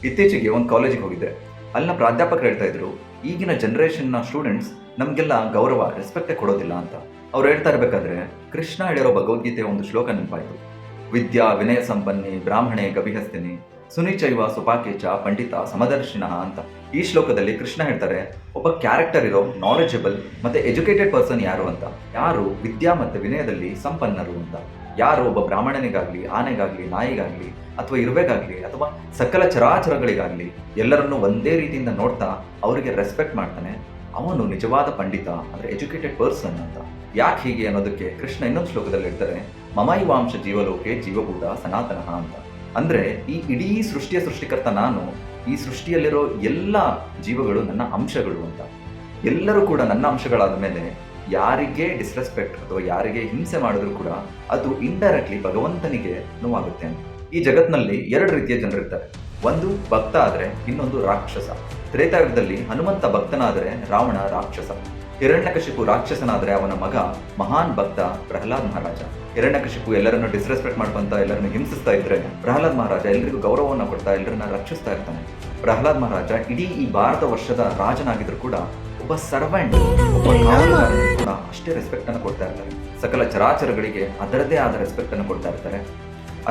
ಇತ್ತೀಚೆಗೆ ಒಂದು ಕಾಲೇಜಿಗೆ ಹೋಗಿದ್ದೆ. ಅಲ್ಲಿನ ಪ್ರಾಧ್ಯಾಪಕರು ಹೇಳ್ತಾ ಇದ್ರು, ಈಗಿನ ಜನರೇಷನ್ನ ಸ್ಟೂಡೆಂಟ್ಸ್ ನಮಗೆಲ್ಲ ಗೌರವ ರೆಸ್ಪೆಕ್ಟೇ ಕೊಡೋದಿಲ್ಲ ಅಂತ. ಅವ್ರು ಹೇಳ್ತಾ ಇರಬೇಕಾದ್ರೆ ಕೃಷ್ಣ ಹೇಳಿರೋ ಭಗವದ್ಗೀತೆಯ ಒಂದು ಶ್ಲೋಕ ನೆನಪಾಯಿತು. ವಿದ್ಯಾ ವಿನಯ ಸಂಪನ್ನಿ ಬ್ರಾಹ್ಮಣೆ ಗವಿಹಸ್ತಿನಿ ಸುನಿಚೈವ ಸುಪಾಕೇಚ ಪಂಡಿತ ಸಮದರ್ಶಿನಃ ಅಂತ. ಈ ಶ್ಲೋಕದಲ್ಲಿ ಕೃಷ್ಣ ಹೇಳ್ತಾರೆ, ಒಬ್ಬ ಕ್ಯಾರೆಕ್ಟರ್ ಇರೋ ನಾಲೆಜಬಲ್ ಮತ್ತೆ ಎಜುಕೇಟೆಡ್ ಪರ್ಸನ್ ಯಾರು ಅಂತ. ಯಾರು ವಿದ್ಯಾ ಮತ್ತೆ ವಿನಯದಲ್ಲಿ ಸಂಪನ್ನರು ಅಂತ. ಯಾರು ಒಬ್ಬ ಬ್ರಾಹ್ಮಣನಿಗಾಗ್ಲಿ, ಆನೆಗಾಗ್ಲಿ, ನಾಯಿಗಾಗ್ಲಿ, ಅಥವಾ ಇರುವೆಗಾಗ್ಲಿ, ಅಥವಾ ಸಕಲ ಚರಾಚರಗಳಿಗಾಗ್ಲಿ ಎಲ್ಲರನ್ನೂ ಒಂದೇ ರೀತಿಯಿಂದ ನೋಡ್ತಾ ಅವರಿಗೆ ರೆಸ್ಪೆಕ್ಟ್ ಮಾಡ್ತಾನೆ, ಅವನು ನಿಜವಾದ ಪಂಡಿತ ಅಂದ್ರೆ ಎಜುಕೇಟೆಡ್ ಪರ್ಸನ್ ಅಂತ. ಯಾಕೆ ಹೀಗೆ ಅನ್ನೋದಕ್ಕೆ ಕೃಷ್ಣ ಇನ್ನೊಂದು ಶ್ಲೋಕದಲ್ಲಿ ಹೇಳ್ತಾರೆ, ಮಮೈವಾಂಶ ಜೀವಲೋಕೆ ಜೀವಭೂತ ಸನಾತನಃ ಅಂತ. ಅಂದ್ರೆ ಈ ಇಡೀ ಸೃಷ್ಟಿಯ ಸೃಷ್ಟಿಕರ್ತ ನಾನು, ಈ ಸೃಷ್ಟಿಯಲ್ಲಿರೋ ಎಲ್ಲ ಜೀವಗಳು ನನ್ನ ಅಂಶಗಳು ಅಂತ. ಎಲ್ಲರೂ ಕೂಡ ನನ್ನ ಅಂಶಗಳಾದ ಮೇಲೆ ಯಾರಿಗೆ ಡಿಸ್ರೆಸ್ಪೆಕ್ಟ್ ಅಥವಾ ಯಾರಿಗೆ ಹಿಂಸೆ ಮಾಡಿದ್ರು ಕೂಡ ಅದು ಇಂಡೈರೆಕ್ಟ್ಲಿ ಭಗವಂತನಿಗೆ ನೋವಾಗುತ್ತೆ. ಈ ಜಗತ್ನಲ್ಲಿ ಎರಡು ರೀತಿಯ ಜನರಿರ್ತಾರೆ. ಒಂದು ಭಕ್ತ ಆದ್ರೆ, ಇನ್ನೊಂದು ರಾಕ್ಷಸ. ತ್ರೇತಾಯುಗದಲ್ಲಿ ಹನುಮಂತ ಭಕ್ತನಾದರೆ, ರಾವಣ ರಾಕ್ಷಸ. ಹಿರಣ್ಯಕಶಿಪು ರಾಕ್ಷಸನಾದ್ರೆ ಅವನ ಮಗ ಮಹಾನ್ ಭಕ್ತ ಪ್ರಹ್ಲಾದ್ ಮಹಾರಾಜ. ಹಿರಣ್ಯಕಶಿಪು ಎಲ್ಲರನ್ನು ಡಿಸ್ರೆಸ್ಪೆಕ್ಟ್ ಮಾಡ್ಕೊಂತ ಎಲ್ಲರನ್ನು ಹಿಂಸಿಸ್ತಾ ಇದ್ರೆ, ಪ್ರಹ್ಲಾದ್ ಮಹಾರಾಜ ಎಲ್ಲರಿಗೂ ಗೌರವವನ್ನು ಕೊಡ್ತಾ ಎಲ್ಲರನ್ನ ರಕ್ಷಿಸ್ತಾ ಇರ್ತಾನೆ. ಪ್ರಹ್ಲಾದ್ ಮಹಾರಾಜ ಇಡೀ ಈ ಭಾರತ ವರ್ಷದ ರಾಜನಾಗಿದ್ರು ಕೂಡ ಒಬ್ಬ ಸರ್ವೆಂಟ್, ಒಬ್ಬ ಕಾವಲುಗಾರನಿಗೂ ಕೂಡ ಅಷ್ಟೇ ರೆಸ್ಪೆಕ್ಟ್ ಅನ್ನು ಕೊಡ್ತಾ ಇರ್ತಾರೆ. ಸಕಲ ಚರಾಚರಗಳಿಗೆ ಅದರದೇ ಆದ ರೆಸ್ಪೆಕ್ಟ್ ಅನ್ನು ಕೊಡ್ತಾ ಇರ್ತಾರೆ.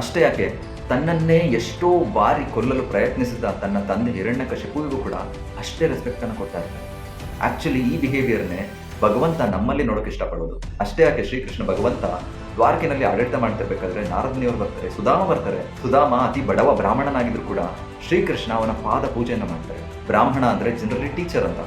ಅಷ್ಟೇ ಯಾಕೆ, ತನ್ನನ್ನೇ ಎಷ್ಟೋ ಬಾರಿ ಕೊಲ್ಲಲು ಪ್ರಯತ್ನಿಸಿದ ತನ್ನ ತಂದೆ ಹಿರಣ್ಯಕಶಿಪುವಿಗೂ ಕೂಡ ಅಷ್ಟೇ ರೆಸ್ಪೆಕ್ಟ್ ಅನ್ನು ಕೊಡ್ತಾ ಇರ್ತಾರೆ. ಆಕ್ಚುಲಿ ಈ ಬಿಹೇವಿಯರ್ನೇ ಭಗವಂತ ನಮ್ಮಲ್ಲಿ ನೋಡೋಕೆ ಇಷ್ಟಪಡೋದು. ಅಷ್ಟೇ ಯಾಕೆ ಶ್ರೀಕೃಷ್ಣ ಭಗವಂತ ದ್ವಾರಕಿನಲ್ಲಿ ಆಡಳಿತ ಮಾಡ್ತಿರ್ಬೇಕಾದ್ರೆ ನಾರದನಿಯವರು ಬರ್ತಾರೆ, ಸುಧಾಮ ಬರ್ತಾರೆ. ಸುಧಾಮ ಅತಿ ಬಡವ ಬ್ರಾಹ್ಮಣನಾಗಿದ್ರು ಕೂಡ ಶ್ರೀಕೃಷ್ಣ ಅವನ ಪಾದ ಪೂಜೆಯನ್ನು ಮಾಡ್ತಾರೆ. ಬ್ರಾಹ್ಮಣ ಅಂದ್ರೆ ಜನರಲಿ ಟೀಚರ್ ಅಂತ.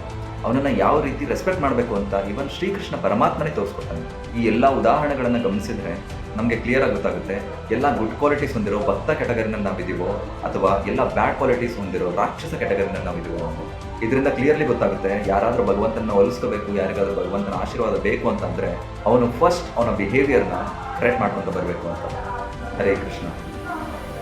ಅವನನ್ನ ಯಾವ ರೀತಿ ರೆಸ್ಪೆಕ್ಟ್ ಮಾಡಬೇಕು ಅಂತ ಇವನ್ ಶ್ರೀಕೃಷ್ಣ ಪರಮಾತ್ಮನೇ ತೋರಿಸ್ಕೊಡ್ತಾನೆ. ಈ ಎಲ್ಲ ಉದಾಹರಣೆಗಳನ್ನು ಗಮನಿಸಿದ್ರೆ ನಮಗೆ ಕ್ಲಿಯರ್ ಆಗಿ ಗೊತ್ತಾಗುತ್ತೆ, ಎಲ್ಲ ಗುಡ್ ಕ್ವಾಲಿಟೀಸ್ ಹೊಂದಿರೋ ಭಕ್ತ ಕ್ಯಾಟಗರಿನಲ್ಲಿ ನಾವಿದ್ದೀವೋ ಅಥವಾ ಎಲ್ಲ ಬ್ಯಾಡ್ ಕ್ವಾಲಿಟೀಸ್ ಹೊಂದಿರೋ ರಾಕ್ಷಸ ಕ್ಯಾಟಗರಿನಲ್ಲಿ ನಾವಿದ್ದೀವೋ. ಇದರಿಂದ ಕ್ಲಿಯರ್ಲಿ ಗೊತ್ತಾಗುತ್ತೆ, ಯಾರಾದರೂ ಭಗವಂತನ ಒಲಿಸ್ಕೋಬೇಕು, ಯಾರಿಗಾದ್ರೂ ಭಗವಂತನ ಆಶೀರ್ವಾದ ಬೇಕು ಅಂತಂದ್ರೆ ಅವನು ಫಸ್ಟ್ ಅವನ ಬಿಹೇವಿಯರ್ನ ಕರೆಕ್ಟ್ ಮಾಡ್ಕೊಂತ ಬರಬೇಕು ಅಂತ. ಹರೇ ಕೃಷ್ಣ.